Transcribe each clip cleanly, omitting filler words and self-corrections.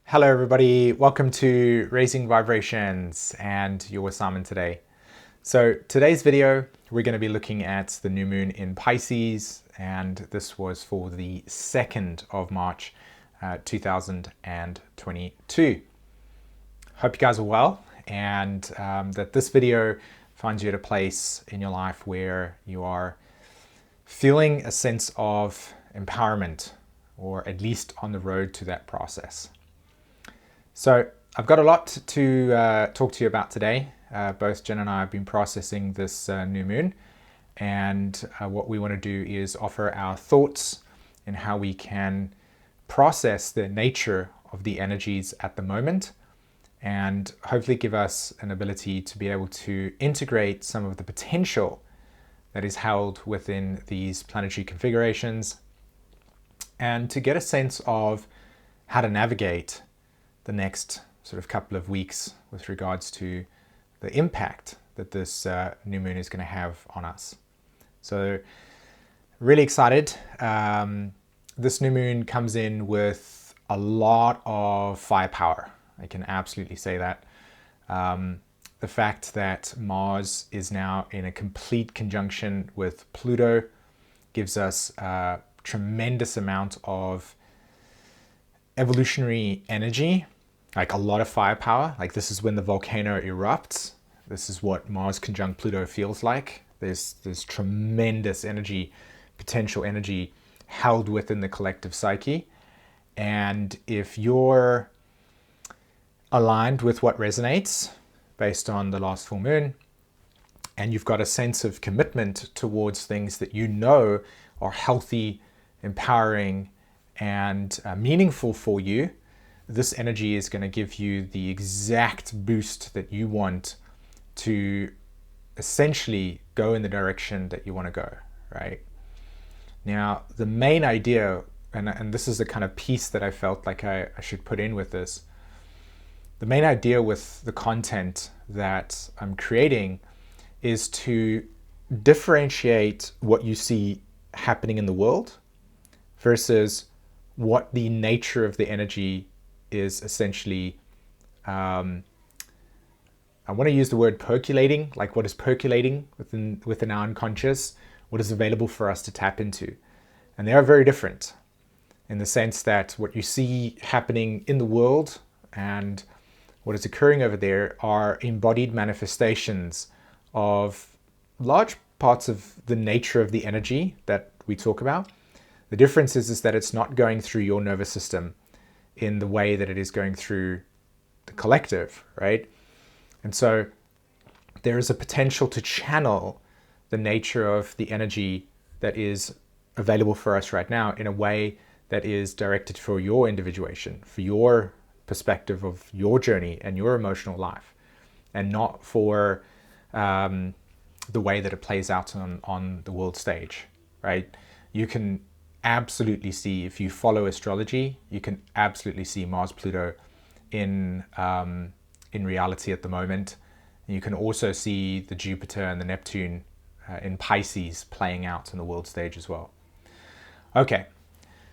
Hello everybody, welcome to Raising Vibrations and you're with Simon today. So today's video, we're going to be looking at the new moon in Pisces, and this was for the 2nd of March 2022. Hope you guys are well, and that this video finds you at a place in your life where you are feeling a sense of empowerment, or at least on the road to that process. So I've got a lot to talk to you about today. Both Jen and I have been processing this new moon, and what we want to do is offer our thoughts and how we can process the nature of the energies at the moment, and hopefully give us an ability to be able to integrate some of the potential that is held within these planetary configurations, and to get a sense of how to navigate the next sort of couple of weeks with regards to the impact that this new moon is going to have on us. So really excited. This new moon comes in with a lot of firepower. I can absolutely say that. The fact that Mars is now in a complete conjunction with Pluto gives us a tremendous amount of evolutionary energy, like a lot of firepower. Like, this is when the volcano erupts. This is what Mars conjunct Pluto feels like. There's tremendous energy, potential energy held within the collective psyche. And if you're aligned with what resonates based on the last full moon, and you've got a sense of commitment towards things that you know are healthy, empowering, and meaningful for you, this energy is going to give you the exact boost that you want to essentially go in the direction that you want to go, right? Now, the main idea, and this is the kind of piece that I felt like I should put in with this, the main idea with the content that I'm creating is to differentiate what you see happening in the world versus what the nature of the energy is essentially. I want to use the word percolating, like what is percolating within our unconscious, what is available for us to tap into. And they are very different in the sense that what you see happening in the world and what is occurring over there are embodied manifestations of large parts of the nature of the energy that we talk about. The difference is that it's not going through your nervous system in the way that it is going through the collective, right? And so there is a potential to channel the nature of the energy that is available for us right now in a way that is directed for your individuation, for your perspective of your journey and your emotional life, and not for the way that it plays out on the world stage, right? You can absolutely see, if you follow astrology, you can absolutely see Mars Pluto in reality at the moment. And you can also see the Jupiter and the Neptune in Pisces playing out on the world stage as well. Okay,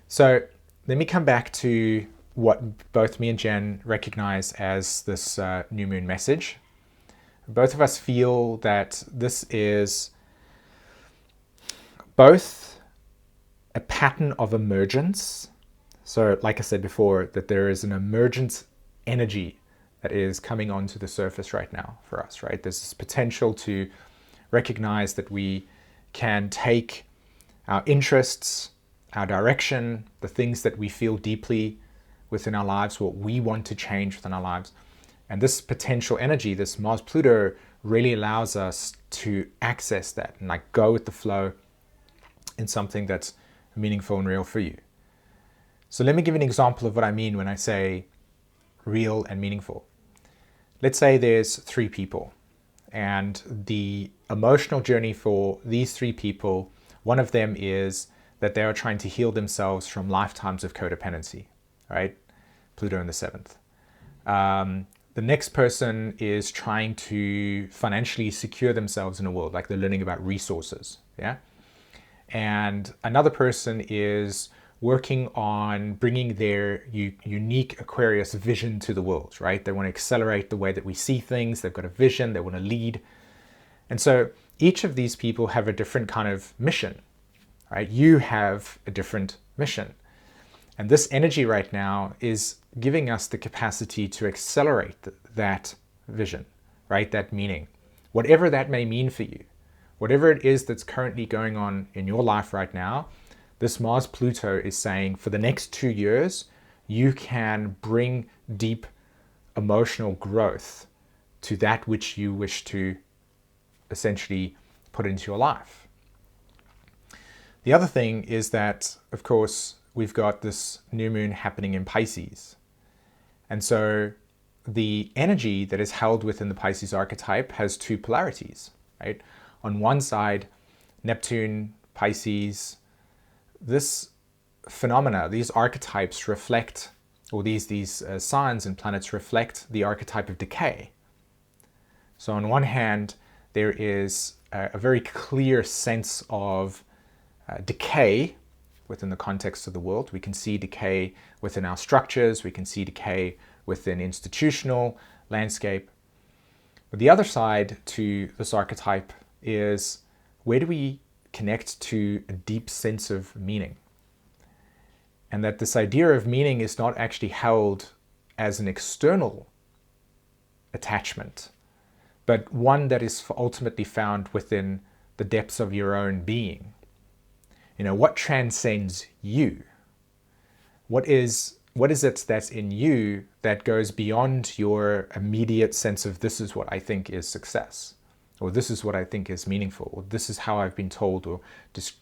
so let me come back to what both me and Jen recognize as this new moon message. Both of us feel that this is both a pattern of emergence. So like I said before, that there is an emergent energy that is coming onto the surface right now for us, right? There's this potential to recognize that we can take our interests, our direction, the things that we feel deeply within our lives, what we want to change within our lives. And this potential energy, this Mars Pluto, really allows us to access that and like go with the flow in something that's meaningful and real for you. So let me give an example of what I mean when I say real and meaningful. Let's say there's 3 people, and the emotional journey for these 3 people, one of them is that they are trying to heal themselves from lifetimes of codependency, right? Pluto in the 7th. The next person is trying to financially secure themselves in the world, like they're learning about resources, yeah? And another person is working on bringing their unique Aquarius vision to the world, right? They want to accelerate the way that we see things. They've got a vision. They want to lead. And so each of these people have a different kind of mission, right? You have a different mission. And this energy right now is giving us the capacity to accelerate that vision, right? That meaning, whatever that may mean for you, whatever it is that's currently going on in your life right now, this Mars-Pluto is saying for the next 2 years, you can bring deep emotional growth to that which you wish to essentially put into your life. The other thing is that, of course, we've got this new moon happening in Pisces. And so the energy that is held within the Pisces archetype has two polarities, right? On one side, Neptune, Pisces, this phenomena, these archetypes reflect, or these signs and planets reflect the archetype of decay. So on one hand, there is a very clear sense of decay within the context of the world. We can see decay within our structures. We can see decay within institutional landscape. But the other side to this archetype is, where do we connect to a deep sense of meaning? And that this idea of meaning is not actually held as an external attachment, but one that is ultimately found within the depths of your own being. You know, what transcends you? What is it that's in you that goes beyond your immediate sense of, this is what I think is success, or this is what I think is meaningful, or this is how I've been told, or just,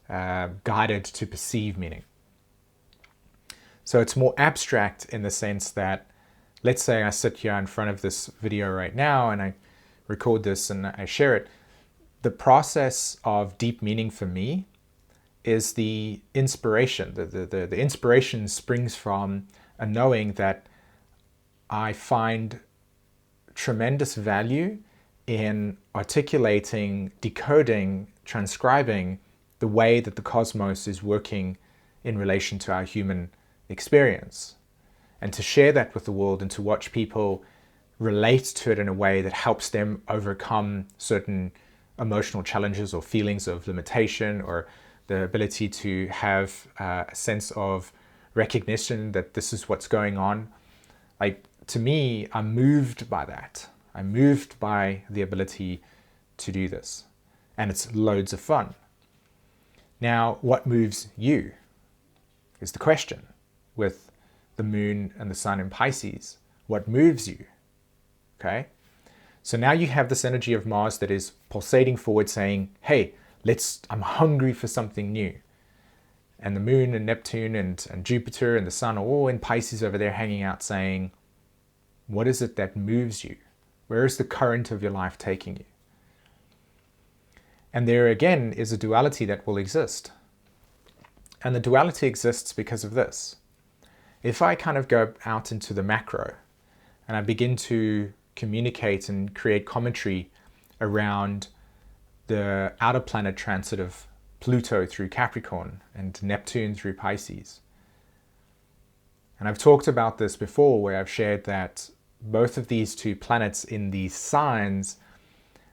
guided to perceive meaning. So it's more abstract in the sense that, let's say I sit here in front of this video right now and I record this and I share it. The process of deep meaning for me is the inspiration. The inspiration springs from a knowing that I find tremendous value in articulating, decoding, transcribing the way that the cosmos is working in relation to our human experience, and to share that with the world and to watch people relate to it in a way that helps them overcome certain emotional challenges or feelings of limitation, or the ability to have a sense of recognition that this is what's going on. Like, to me, I'm moved by that. I'm moved by the ability to do this. And it's loads of fun. Now, what moves you is the question with the moon and the sun in Pisces. What moves you? Okay? So now you have this energy of Mars that is pulsating forward saying, hey, I'm hungry for something new. And the moon and Neptune and Jupiter and the sun are all in Pisces over there hanging out saying, what is it that moves you? Where is the current of your life taking you? And there again is a duality that will exist. And the duality exists because of this. If I kind of go out into the macro and I begin to communicate and create commentary around the outer planet transit of Pluto through Capricorn and Neptune through Pisces. And I've talked about this before, where I've shared that both of these two planets in these signs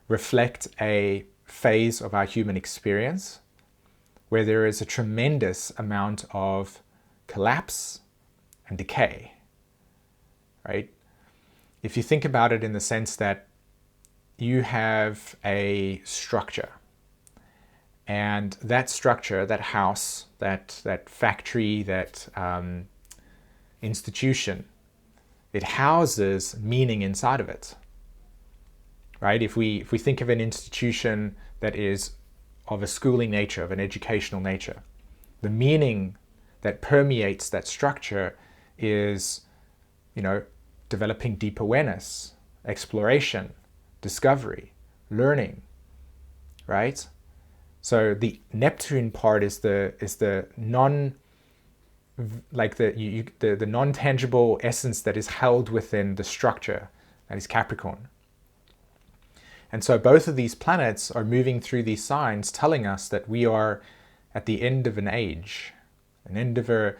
reflect a phase of our human experience where there is a tremendous amount of collapse and decay, right? If you think about it in the sense that you have a structure, and that structure, that house, that factory, that institution, it houses meaning inside of it, right? If we think of an institution that is of a schooling nature, of an educational nature, the meaning that permeates that structure is, developing deep awareness, exploration, discovery, learning, right? So the Neptune part is the non-tangible essence that is held within the structure, that is Capricorn. And so both of these planets are moving through these signs, telling us that we are at the end of an age, an end of a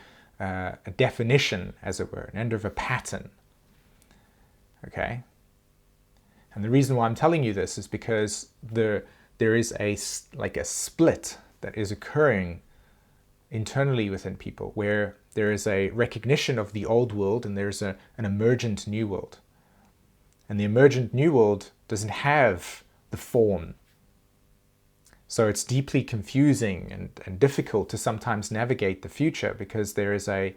definition, as it were, an end of a pattern. Okay? And the reason why I'm telling you this is because there is a split that is occurring internally within people, where there is a recognition of the old world and there's an emergent new world. And the emergent new world doesn't have the form. So it's deeply confusing and difficult to sometimes navigate the future, because there is a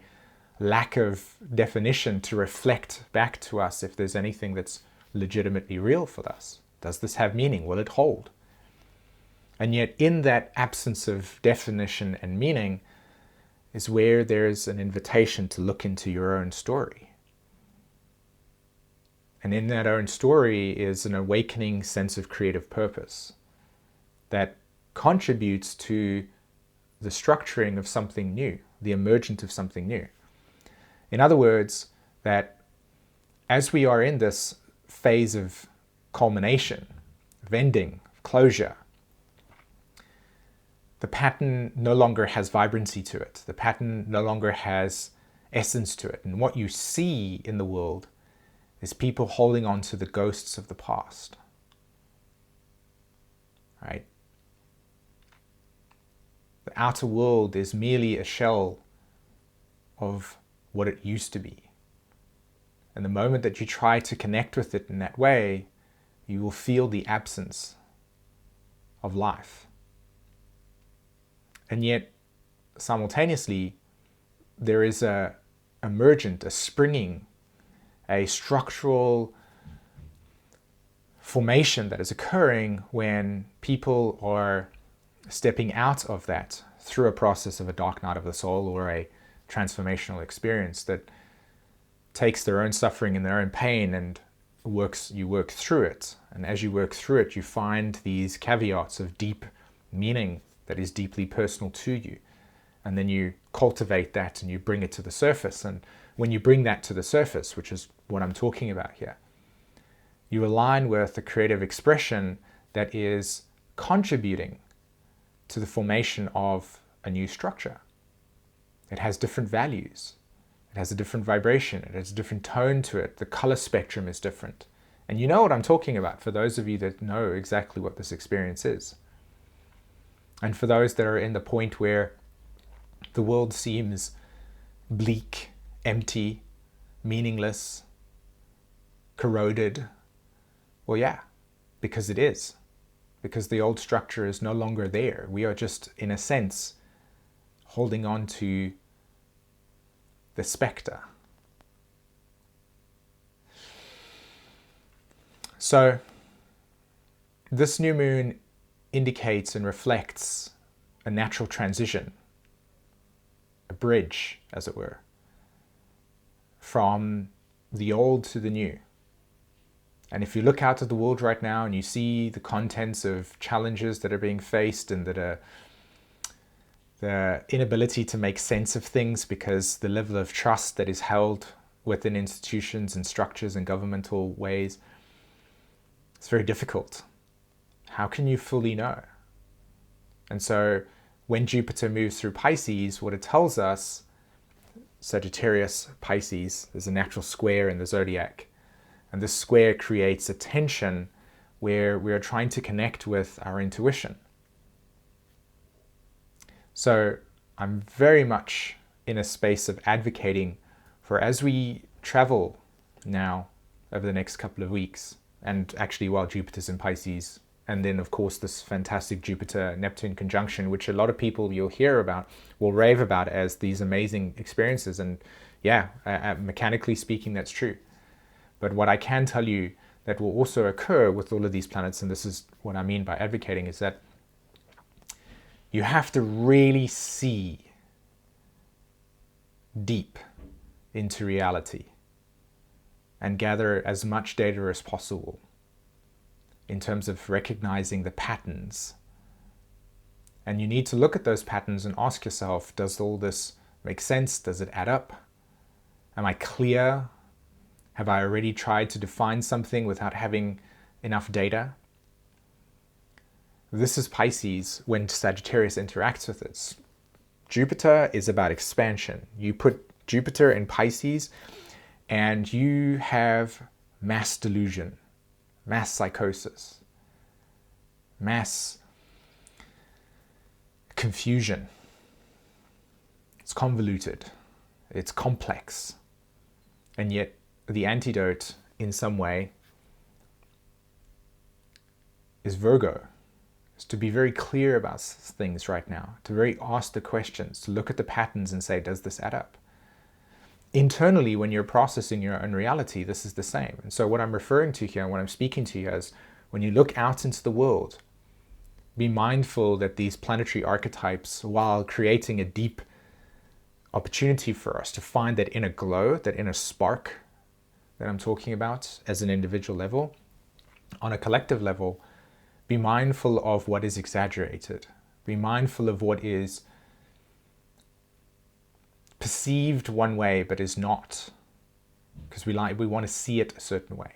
lack of definition to reflect back to us if there's anything that's legitimately real for us. Does this have meaning? Will it hold? And yet in that absence of definition and meaning is where there's an invitation to look into your own story. And in that own story is an awakening sense of creative purpose that contributes to the structuring of something new, the emergent of something new. In other words, that as we are in this phase of culmination, of ending, of closure, the pattern no longer has vibrancy to it. The pattern no longer has essence to it. And what you see in the world is people holding on to the ghosts of the past. Right? The outer world is merely a shell of what it used to be. And the moment that you try to connect with it in that way, you will feel the absence of life. And yet, simultaneously, there is a emergent, a springing, a structural formation that is occurring when people are stepping out of that through a process of a dark night of the soul or a transformational experience that takes their own suffering and their own pain and you work through it. And as you work through it, you find these caveats of deep meaning that is deeply personal to you. And then you cultivate that and you bring it to the surface. And when you bring that to the surface, which is what I'm talking about here, you align with a creative expression that is contributing to the formation of a new structure. It has different values. It has a different vibration. It has a different tone to it. The color spectrum is different. And you know what I'm talking about for those of you that know exactly what this experience is. And for those that are in the point where the world seems bleak, empty, meaningless, corroded, well, yeah, because it is. Because the old structure is no longer there. We are just, in a sense, holding on to the spectre. So, this new moon indicates and reflects a natural transition, a bridge, as it were, from the old to the new. And if you look out at the world right now and you see the contents of challenges that are being faced and that are the inability to make sense of things because the level of trust that is held within institutions and structures and governmental ways, it's very difficult. How can you fully know? And so when Jupiter moves through Pisces, what it tells us, Sagittarius, Pisces, there's a natural square in the zodiac. And this square creates a tension where we are trying to connect with our intuition. So I'm very much in a space of advocating for, as we travel now over the next couple of weeks, and actually while Jupiter's in Pisces, and then of course this fantastic Jupiter-Neptune conjunction, which a lot of people you'll hear about will rave about as these amazing experiences. And yeah, mechanically speaking, that's true. But what I can tell you that will also occur with all of these planets, and this is what I mean by advocating, is that you have to really see deep into reality and gather as much data as possible in terms of recognizing the patterns. And you need to look at those patterns and ask yourself, does all this make sense? Does it add up? Am I clear? Have I already tried to define something without having enough data? This is Pisces when Sagittarius interacts with its Jupiter is about expansion. You put Jupiter in Pisces and you have mass delusion, mass psychosis, mass confusion. It's convoluted, it's complex, and yet the antidote in some way is Virgo. Is to be very clear about things right now, to very ask the questions, to look at the patterns and say, does this add up? Internally, when you're processing your own reality, this is the same. And so what I'm referring to here, what I'm speaking to you is, when you look out into the world, be mindful that these planetary archetypes, while creating a deep opportunity for us to find that inner glow, that inner spark that I'm talking about as an individual level, on a collective level, be mindful of what is exaggerated. Be mindful of what is perceived one way but is not, because we want to see it a certain way.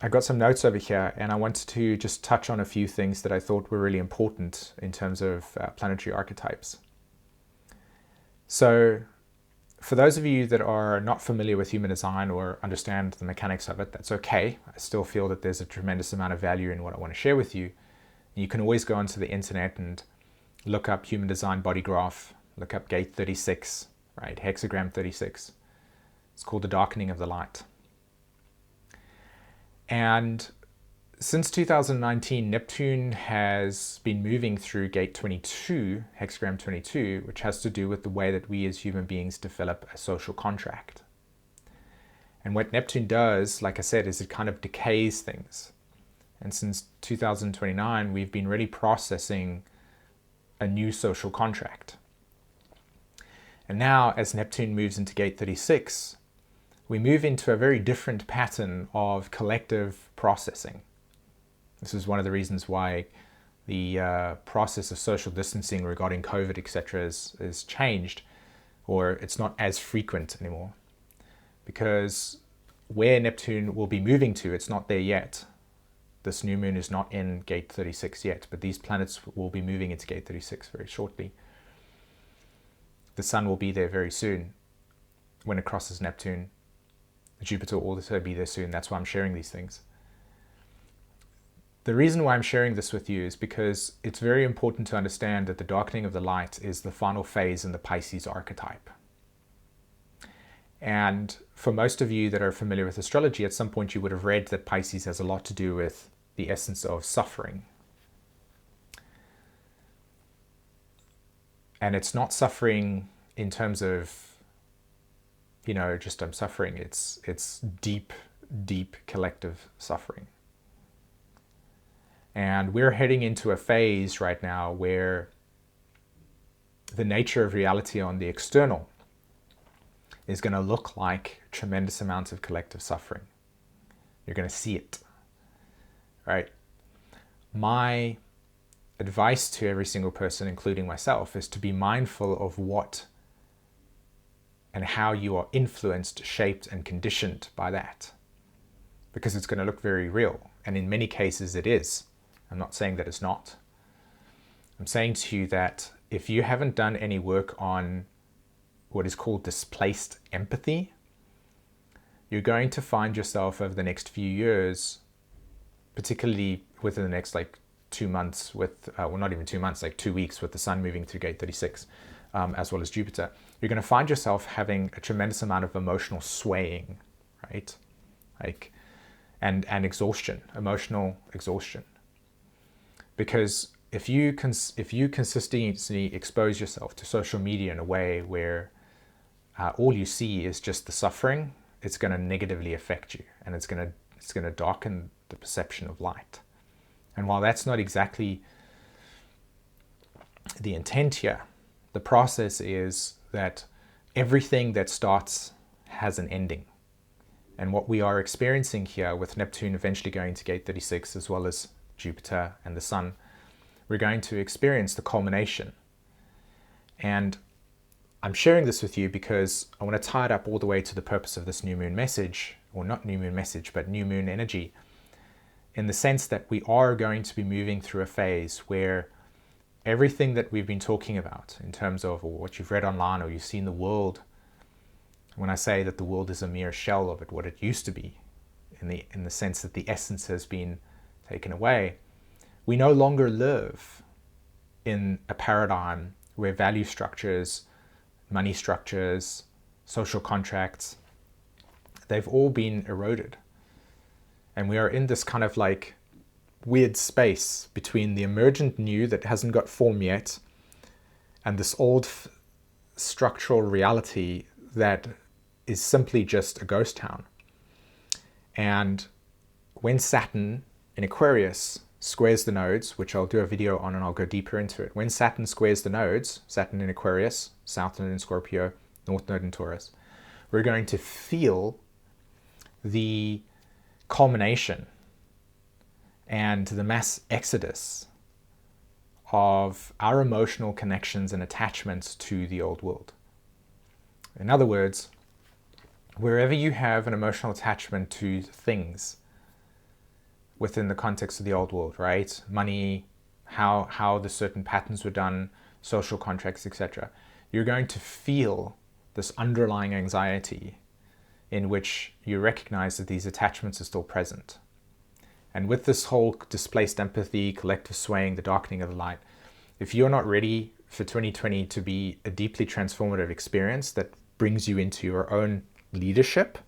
I got some notes over here, and I wanted to just touch on a few things that I thought were really important in terms of planetary archetypes. So, for those of you that are not familiar with human design or understand the mechanics of it, that's okay. I still feel that there's a tremendous amount of value in what I want to share with you. You can always go onto the internet and look up human design body graph, look up gate 36, right? Hexagram 36. It's called the darkening of the light. And since 2019, Neptune has been moving through gate 22, hexagram 22, which has to do with the way that we as human beings develop a social contract. And what Neptune does, like I said, is it kind of decays things. And since 2029, we've been really processing a new social contract. And now, as Neptune moves into gate 36, we move into a very different pattern of collective processing. This is one of the reasons why the process of social distancing regarding COVID, etc., is changed, or it's not as frequent anymore. Because where Neptune will be moving to, it's not there yet. This new moon is not in gate 36 yet, but these planets will be moving into gate 36 very shortly. The sun will be there very soon when it crosses Neptune. Jupiter will also be there soon. That's why I'm sharing these things. The reason why I'm sharing this with you is because it's very important to understand that the darkening of the light is the final phase in the Pisces archetype. And for most of you that are familiar with astrology, at some point you would have read that Pisces has a lot to do with the essence of suffering. And it's not suffering in terms of, just I'm suffering. It's deep, deep collective suffering. And we're heading into a phase right now where the nature of reality on the external is going to look like tremendous amounts of collective suffering. You're going to see it, right? My advice to every single person, including myself, is to be mindful of what and how you are influenced, shaped, and conditioned by that. Because it's going to look very real. And in many cases it is. I'm not saying that it's not. I'm saying to you that if you haven't done any work on what is called displaced empathy, you're going to find yourself over the next few years, particularly within the next 2 months not even 2 months, 2 weeks with the sun moving through gate 36, as well as Jupiter, you're going to find yourself having a tremendous amount of emotional swaying, right? And exhaustion, emotional exhaustion. Because if you consistently expose yourself to social media in a way where all you see is just the suffering, it's going to negatively affect you, and it's going to darken the perception of light. And while that's not exactly the intent here, the process is that everything that starts has an ending. And what we are experiencing here with Neptune eventually going to gate 36, as well as Jupiter and the sun, we're going to experience the culmination. And I'm sharing this with you because I want to tie it up all the way to the purpose of this new moon message, or not new moon message, but new moon energy, in the sense that we are going to be moving through a phase where everything that we've been talking about in terms of, or what you've read online or you've seen the world, when I say that the world is a mere shell of it, what it used to be, in the sense that the essence has been taken away, we no longer live in a paradigm where value structures, money structures, social contracts, they've all been eroded. And we are in this kind of like weird space between the emergent new that hasn't got form yet and this old structural reality that is simply just a ghost town. And when Saturn in Aquarius squares the nodes, which I'll do a video on and I'll go deeper into it. When Saturn squares the nodes, Saturn in Aquarius, South Node in Scorpio, North Node in Taurus, we're going to feel the culmination and the mass exodus of our emotional connections and attachments to the old world. In other words, wherever you have an emotional attachment to things within the context of the old world, right? Money, how the certain patterns were done, social contracts, etc. You're going to feel this underlying anxiety in which you recognize that these attachments are still present. And with this whole displaced empathy, collective swaying, the darkening of the light, if you're not ready for 2020 to be a deeply transformative experience that brings you into your own leadership,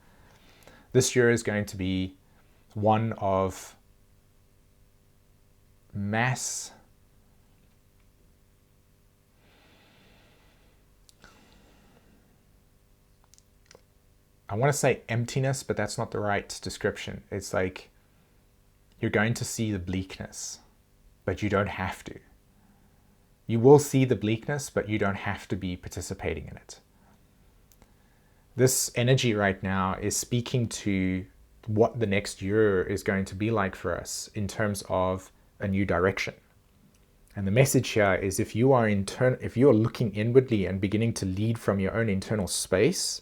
this year is going to be one of mass I want to say emptiness, but that's not the right description. It's like you're going to see the bleakness, but you don't have to. You will see the bleakness, but you don't have to be participating in it. This energy right now is speaking to what the next year is going to be like for us in terms of a new direction. And the message here is if you are looking inwardly and beginning to lead from your own internal space,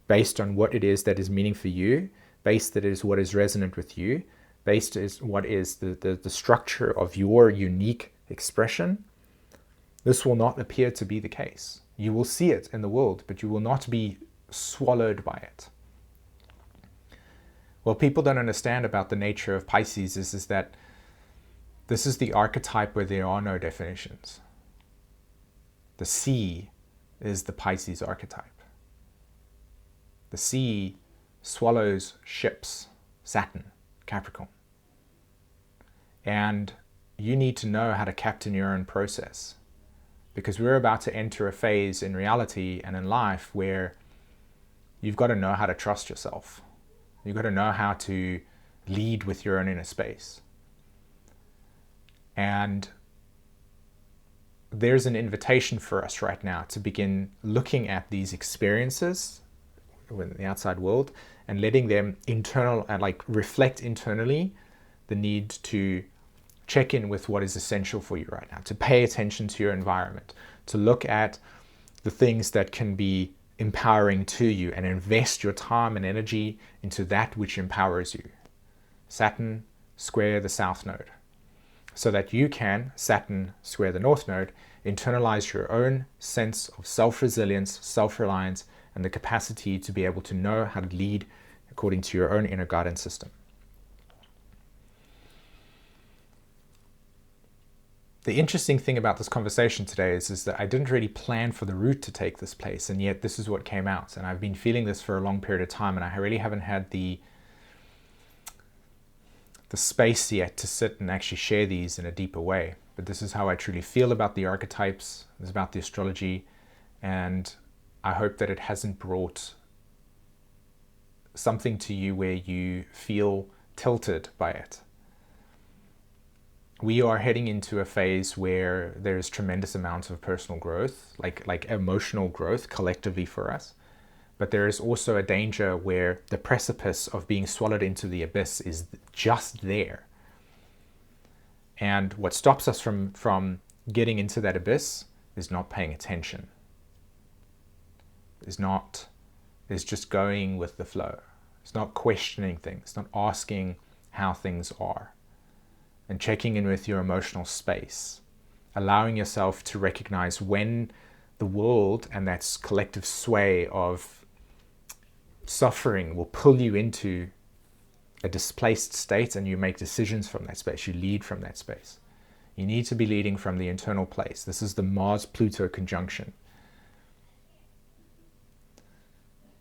based on what it is that is meaning for you, based that is what is resonant with you, based is what is the structure of your unique expression, this will not appear to be the case. You will see it in the world, but you will not be swallowed by it. What people don't understand about the nature of Pisces is that this is the archetype where there are no definitions. The sea is the Pisces archetype. The sea swallows ships, Saturn, Capricorn. And you need to know how to captain your own process, because we're about to enter a phase in reality and in life where you've got to know how to trust yourself. You've got to know how to lead with your own inner space. And there's an invitation for us right now to begin looking at these experiences in the outside world and letting them reflect internally the need to check in with what is essential for you right now, to pay attention to your environment, to look at the things that can be empowering to you and invest your time and energy into that which empowers you. Saturn square the South Node, so that you can, Saturn square the North Node, internalize your own sense of self-resilience, self-reliance, and the capacity to be able to know how to lead according to your own inner guidance system. The interesting thing about this conversation today is that I didn't really plan for the route to take this place, and yet this is what came out. And I've been feeling this for a long period of time, and I really haven't had the space yet to sit and actually share these in a deeper way. But this is how I truly feel about the archetypes, it's about the astrology, and I hope that it hasn't brought something to you where you feel tilted by it. We are heading into a phase where there's tremendous amounts of personal growth, like emotional growth collectively for us. But there is also a danger where the precipice of being swallowed into the abyss is just there. And what stops us from getting into that abyss is not paying attention. Is just going with the flow. It's not questioning things, not asking how things are, and checking in with your emotional space, allowing yourself to recognize when the world and that collective sway of suffering will pull you into a displaced state, and you make decisions from that space. You lead from that space. You need to be leading from the internal place. This is the Mars-Pluto conjunction.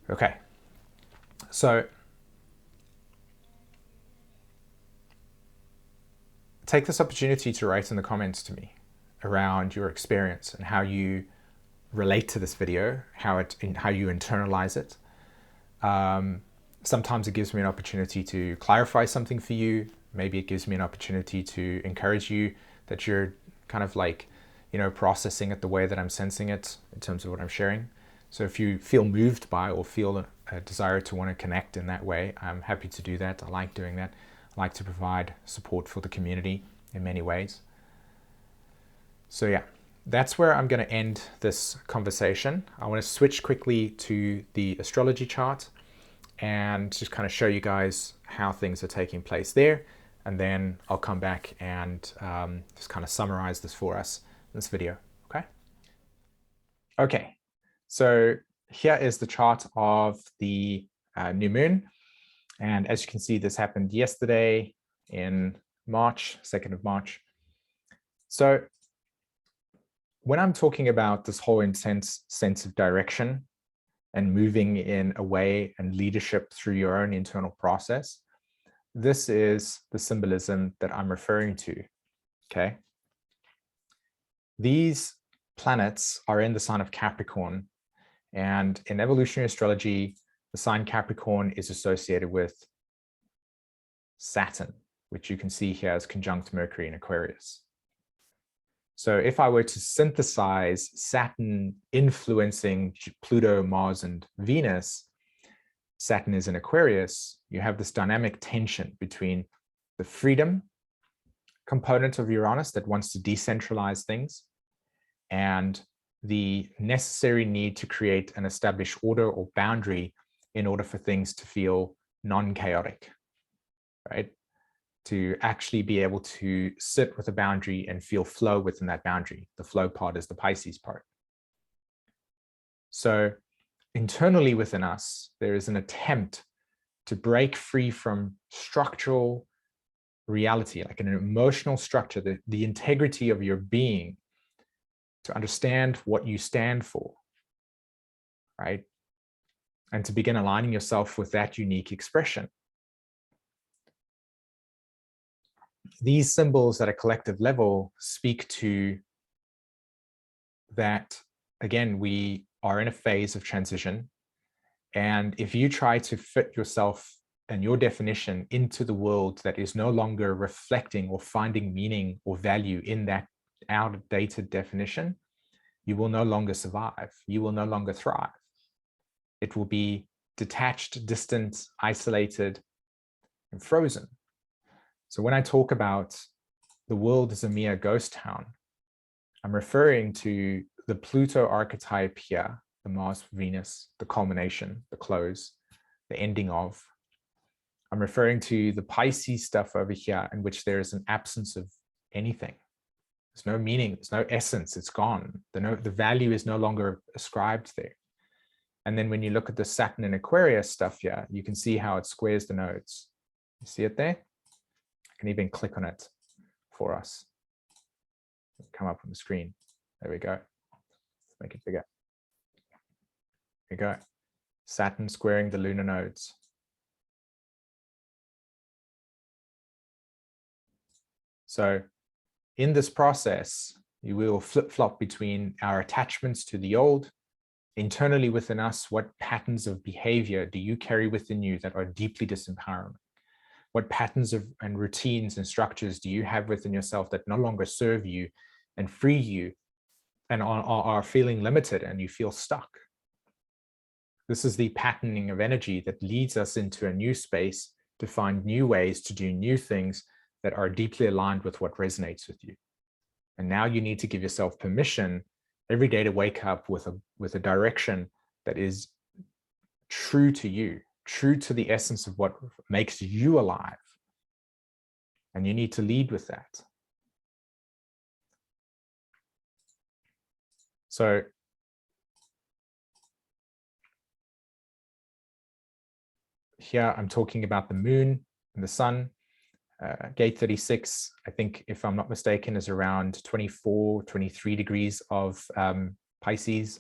Okay, so take this opportunity to write in the comments to me around your experience and how you relate to this video, how you internalize it. Sometimes it gives me an opportunity to clarify something for you. Maybe it gives me an opportunity to encourage you that you're kind of like, processing it the way that I'm sensing it in terms of what I'm sharing. So if you feel moved by or feel a desire to want to connect in that way, I'm happy to do that. I like doing that. I like to provide support for the community in many ways. So yeah, that's where I'm going to end this conversation. I want to switch quickly to the astrology chart and just kind of show you guys how things are taking place there. And then I'll come back and just kind of summarize this for us in this video, okay? Okay, so here is the chart of the new moon. And as you can see, this happened yesterday in March, 2nd of March. So when I'm talking about this whole intense sense of direction and moving in a way and leadership through your own internal process, this is the symbolism that I'm referring to, okay? These planets are in the sign of Capricorn, and in evolutionary astrology, the sign Capricorn is associated with Saturn, which you can see here as conjunct Mercury in Aquarius. So if I were to synthesize Saturn influencing Pluto, Mars, and Venus, Saturn is in Aquarius, you have this dynamic tension between the freedom component of Uranus that wants to decentralize things and the necessary need to create and establish order or boundary in order for things to feel non-chaotic, right? To actually be able to sit with a boundary and feel flow within that boundary. The flow part is the Pisces part. So internally within us, there is an attempt to break free from structural reality, like an emotional structure, the integrity of your being, to understand what you stand for, right? And to begin aligning yourself with that unique expression. These symbols at a collective level speak to that, again, we are in a phase of transition. And if you try to fit yourself and your definition into the world that is no longer reflecting or finding meaning or value in that outdated definition, you will no longer survive. You will no longer thrive. It will be detached, distant, isolated, and frozen. So when I talk about the world as a mere ghost town, I'm referring to the Pluto archetype here, the Mars, Venus, the culmination, the close, the ending of. I'm referring to the Pisces stuff over here, in which there is an absence of anything. There's no meaning, there's no essence, it's gone. The value is no longer ascribed there. And then when you look at the Saturn and Aquarius stuff here, you can see how it squares the nodes. You see it there? I can even click on it for us. It'll come up on the screen. There we go. Let's make it bigger. There we go. Saturn squaring the lunar nodes. So in this process, you will flip-flop between our attachments to the old. Internally within us, what patterns of behavior do you carry within you that are deeply disempowering? What patterns and routines and structures do you have within yourself that no longer serve you and free you and are feeling limited and you feel stuck? This is the patterning of energy that leads us into a new space to find new ways to do new things that are deeply aligned with what resonates with you. And now you need to give yourself permission every day to wake up with a direction that is true to you, true to the essence of what makes you alive. And you need to lead with that. So here I'm talking about the moon and the sun. Gate 36, I think, if I'm not mistaken, is around 24, 23 degrees of Pisces.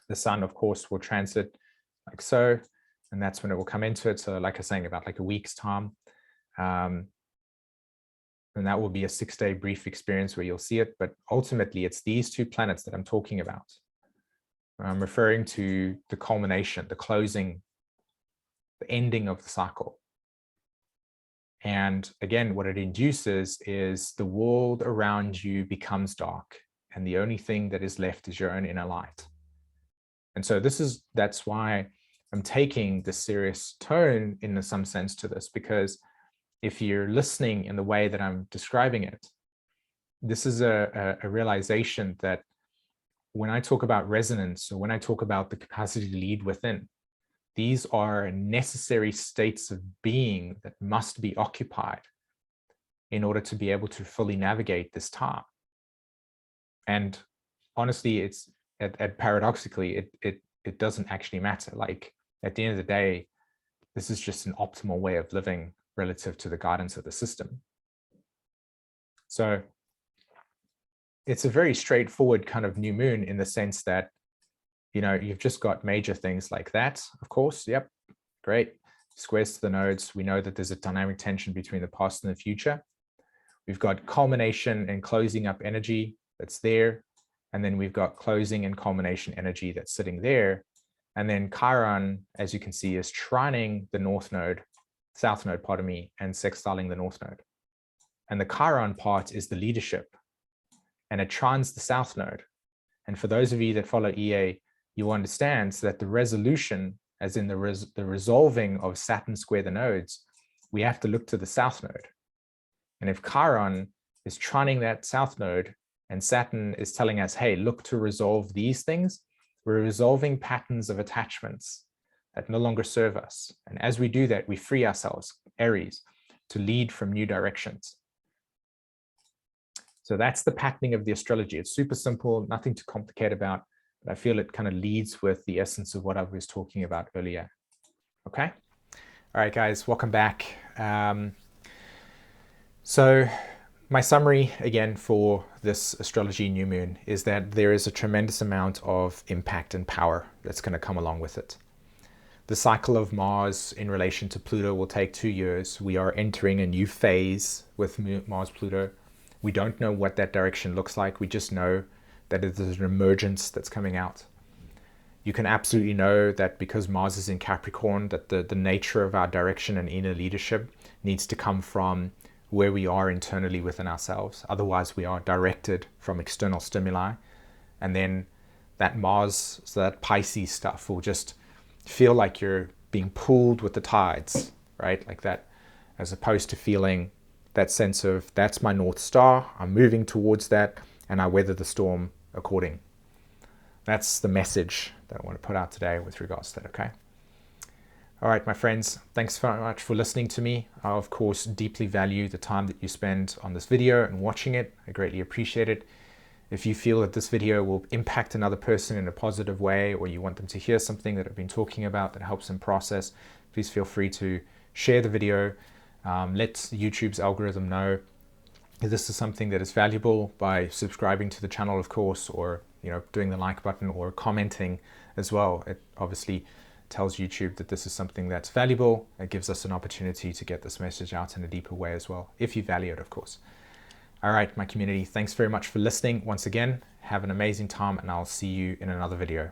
The sun, of course, will transit like so, and that's when it will come into it. So like I was saying, about like a week's time. And that will be a 6-day brief experience where you'll see it. But ultimately, it's these two planets that I'm talking about. I'm referring to the culmination, the closing, the ending of the cycle. And again, what it induces is the world around you becomes dark, and the only thing that is left is your own inner light. And so that's why I'm taking the serious tone in some sense to this, because if you're listening in the way that I'm describing it, this is a realization that when I talk about resonance, or when I talk about the capacity to lead within, these are necessary states of being that must be occupied in order to be able to fully navigate this time. And honestly, it's paradoxically, it doesn't actually matter. Like at the end of the day, this is just an optimal way of living relative to the guidance of the system. So it's a very straightforward kind of new moon in the sense that, you know, you've just got major things like that, of course. Yep, great. Squares to the nodes. We know that there's a dynamic tension between the past and the future. We've got culmination and closing up energy that's there. And then we've got closing and culmination energy that's sitting there. And then Chiron, as you can see, is trining the south node, pardon me, and sextiling the north node. And the Chiron part is the leadership, and it trines the south node. And for those of you that follow EA, you understand that the resolution, as in the resolving of Saturn square the nodes, we have to look to the south node. And if Chiron is trining that south node, and Saturn is telling us, hey, look to resolve these things, we're resolving patterns of attachments that no longer serve us. And as we do that, we free ourselves, Aries, to lead from new directions. So that's the patterning of the astrology. It's super simple, nothing to complicate about, but I feel it kind of leads with the essence of what I was talking about earlier. Okay. All right, guys, welcome back. So my summary again for this astrology new moon is that there is a tremendous amount of impact and power that's going to come along with it. The cycle of Mars in relation to Pluto will take 2 years. We are entering a new phase with Mars-Pluto. We don't know what that direction looks like. We just know that there's an emergence that's coming out. You can absolutely know that because Mars is in Capricorn, that the nature of our direction and inner leadership needs to come from where we are internally within ourselves. Otherwise, we are directed from external stimuli. And then that Mars, so that Pisces stuff will just feel like you're being pulled with the tides, right? Like that, as opposed to feeling that sense of, that's my North Star, I'm moving towards that, and I weather the storm according. That's the message that I want to put out today with regards to that, okay? All right, my friends, thanks very much for listening to me. I, of course, deeply value the time that you spend on this video and watching it. I greatly appreciate it. If you feel that this video will impact another person in a positive way, or you want them to hear something that I've been talking about that helps them process, please feel free to share the video. Let YouTube's algorithm know if this is something that is valuable by subscribing to the channel, of course, or doing the like button or commenting as well. It obviously tells YouTube that this is something that's valuable. It gives us an opportunity to get this message out in a deeper way as well, if you value it, of course. All right, my community, thanks very much for listening. Once again, have an amazing time, and I'll see you in another video.